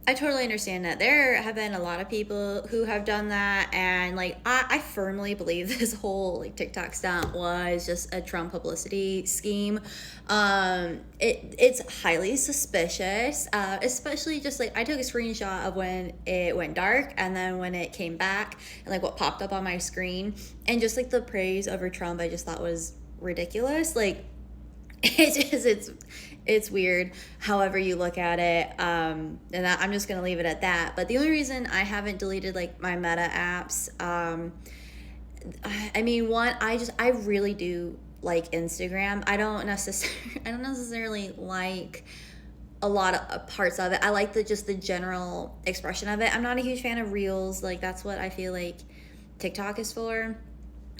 I totally understand that. There have been a lot of people who have done that, and like I firmly believe this whole like TikTok stunt was just a Trump publicity scheme. It's highly suspicious, especially just like I took a screenshot of when it went dark and then when it came back and like what popped up on my screen, and just like the praise over Trump, I just thought was ridiculous. Like it's weird however you look at it, and I'm just gonna leave it at that. But the only reason I haven't deleted like my meta apps, I mean, one, I really do like Instagram. I don't necessarily like a lot of parts of it. I like the just the general expression of it. I'm not a huge fan of reels. Like that's what I feel like TikTok is for,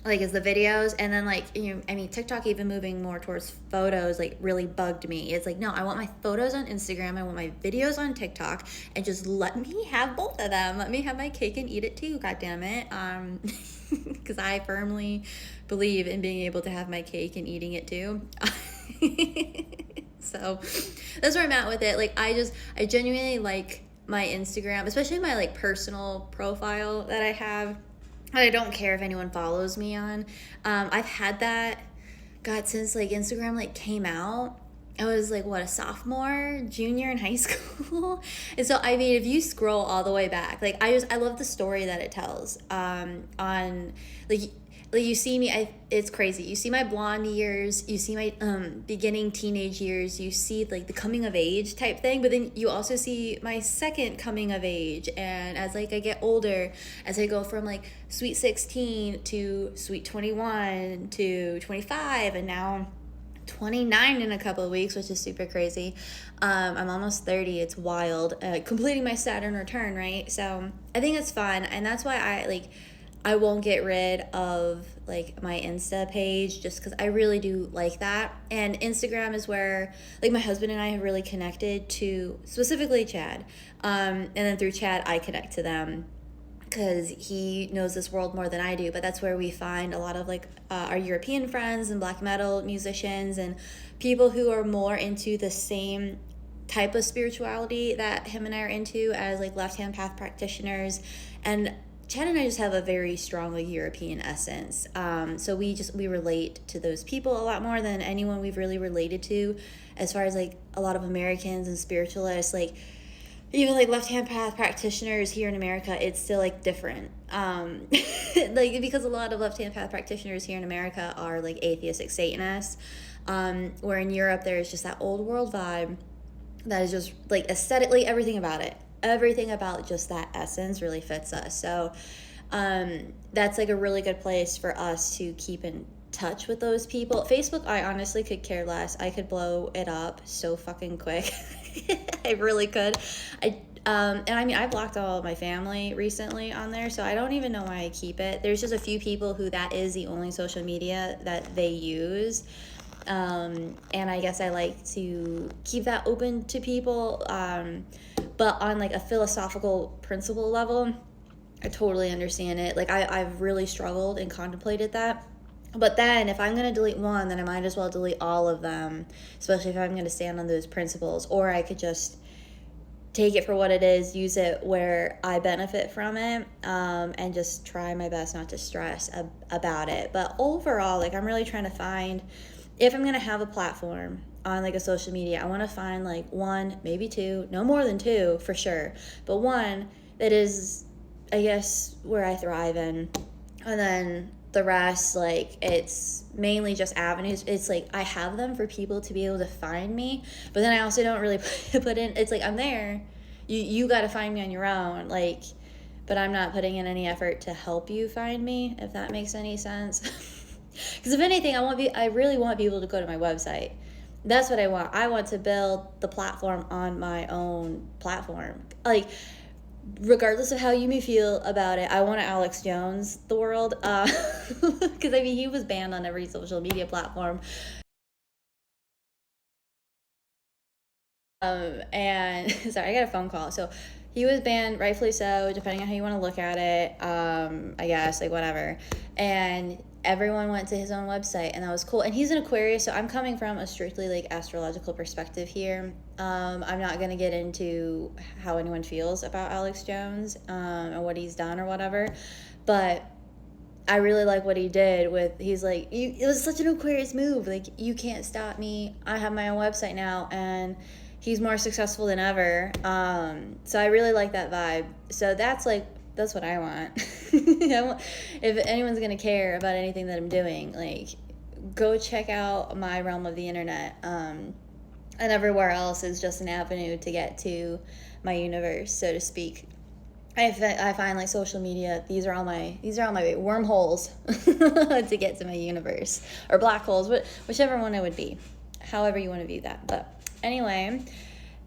like is the videos. And then like, you know, I mean, TikTok even moving more towards photos like really bugged me. It's like, no, I want my photos on Instagram, I want my videos on TikTok, and just let me have both of them. Let me have my cake and eat it too, god damn it. Because I firmly believe in being able to have my cake and eating it too. So that's where I'm at with it. Like I genuinely like my Instagram, especially my like personal profile that I have. I don't care if anyone follows me on. I've had that, God, since like Instagram like came out. I was like what, a sophomore, junior in high school. And so I mean, if you scroll all the way back, like I love the story that it tells. On like you see me, it's crazy. You see my blonde years, you see my beginning teenage years, you see like the coming of age type thing, but then you also see my second coming of age. And as like I get older, as I go from like sweet 16 to sweet 21 to 25, and now 29 in a couple of weeks, which is super crazy. I'm almost 30. It's wild. Completing my Saturn return, right? So I think it's fun, and that's why I won't get rid of like my Insta page, just because I really do like that. And Instagram is where like my husband and I have really connected to, specifically Chad. And then through Chad, I connect to them because he knows this world more than I do. But that's where we find a lot of like our European friends and black metal musicians and people who are more into the same type of spirituality that him and I are into as like left hand path practitioners. And Chad and I just have a very strong like European essence. So we relate to those people a lot more than anyone we've really related to, as far as like a lot of Americans and spiritualists. Like even like left hand path practitioners here in America, it's still like different. Like because a lot of left hand path practitioners here in America are like atheistic Satanists, where in Europe there's just that old world vibe that is just like aesthetically everything about just that essence really fits us. So that's like a really good place for us to keep in touch with those people. Facebook, I honestly could care less. I could blow it up so fucking quick. I really could. And I mean, I blocked all of my family recently on there, so I don't even know why I keep it. There's just a few people who that is the only social media that they use. And I guess I like to keep that open to people. But on like a philosophical principle level, I totally understand it. Like I've really struggled and contemplated that. But then if I'm going to delete one, then I might as well delete all of them, especially if I'm going to stand on those principles. Or I could just take it for what it is, use it where I benefit from it, and just try my best not to stress about it. But overall, like I'm really trying to find, if I'm going to have a platform on like a social media, I want to find like one, maybe two, no more than two for sure, but one that is, I guess, where I thrive in. And then the rest, like it's mainly just avenues. It's like I have them for people to be able to find me, but then I also don't really put in, it's like I'm there, you got to find me on your own, like, but I'm not putting in any effort to help you find me, if that makes any sense. Because if anything, I really want people to go to my website. That's what I want. I want to build the platform on my own platform. Like, regardless of how you may feel about it, I want to Alex Jones the world. Because I mean, he was banned on every social media platform. And sorry, I got a phone call. So he was banned, rightfully so, depending on how you want to look at it. I guess, like, whatever. And everyone went to his own website, and that was cool. And he's an Aquarius, so I'm coming from a strictly like astrological perspective here. I'm not gonna get into how anyone feels about Alex Jones and what he's done or whatever, but I really like what he did with, he's like, it was such an Aquarius move. Like, you can't stop me. I have my own website now, and he's more successful than ever. So I really like that vibe. So that's what I want. If anyone's going to care about anything that I'm doing, like, go check out my realm of the internet. And everywhere else is just an avenue to get to my universe, so to speak. I find like social media, these are all my wormholes to get to my universe, or black holes, whichever one it would be, however you want to view that. But anyway,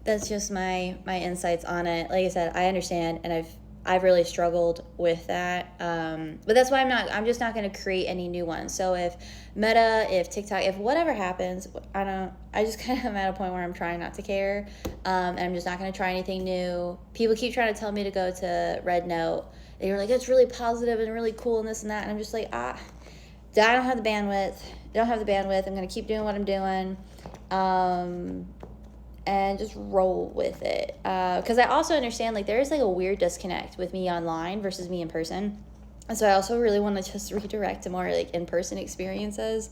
that's just my insights on it. Like I said, I understand, and I've really struggled with that. But that's why I'm just not going to create any new ones. So if Meta, if TikTok, if whatever happens, I just kind of am at a point where I'm trying not to care. And I'm just not going to try anything new. People keep trying to tell me to go to Red Note. They're like, it's really positive and really cool and this and that. And I'm just like, I don't have the bandwidth. I'm going to keep doing what I'm doing. And just roll with it. Because I also understand, like, there is, like, a weird disconnect with me online versus me in person. And so I also really want to just redirect to more, like, in-person experiences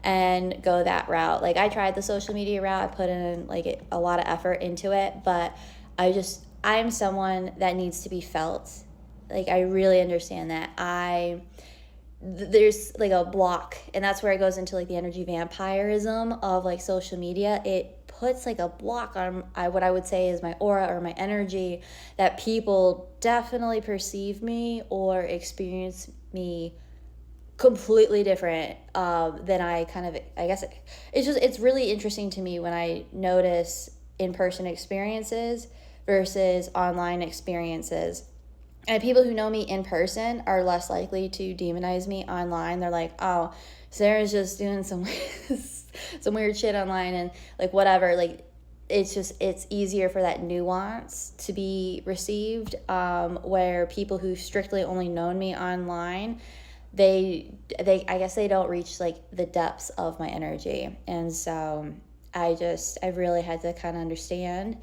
and go that route. Like, I tried the social media route. I put in, like, a lot of effort into it. But I'm someone that needs to be felt. Like, I really understand that. There's, like, a block. And that's where it goes into, like, the energy vampirism of, like, social media. It puts like a block on what I would say is my aura or my energy, that people definitely perceive me or experience me completely different than I guess it's really interesting to me when I notice in-person experiences versus online experiences. And people who know me in person are less likely to demonize me online. They're like, oh, Sarah's just doing some weird shit online and like whatever. Like, it's easier for that nuance to be received, where people who strictly only known me online, they I guess they don't reach like the depths of my energy. And so I really had to kind of understand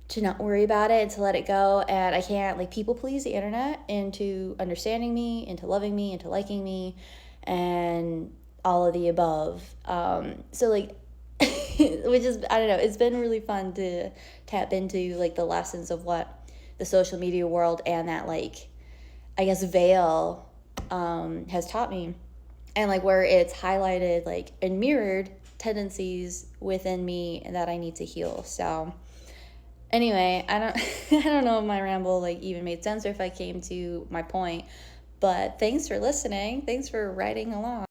to not worry about it and to let it go. And I can't like people please the internet into understanding me, into loving me, into liking me, and all of the above. So like, which is, I don't know, it's been really fun to tap into like the lessons of what the social media world and that like, I guess, veil has taught me, and like where it's highlighted like and mirrored tendencies within me that I need to heal. So anyway, I don't know if my ramble like even made sense or if I came to my point, but thanks for listening. Thanks for riding along.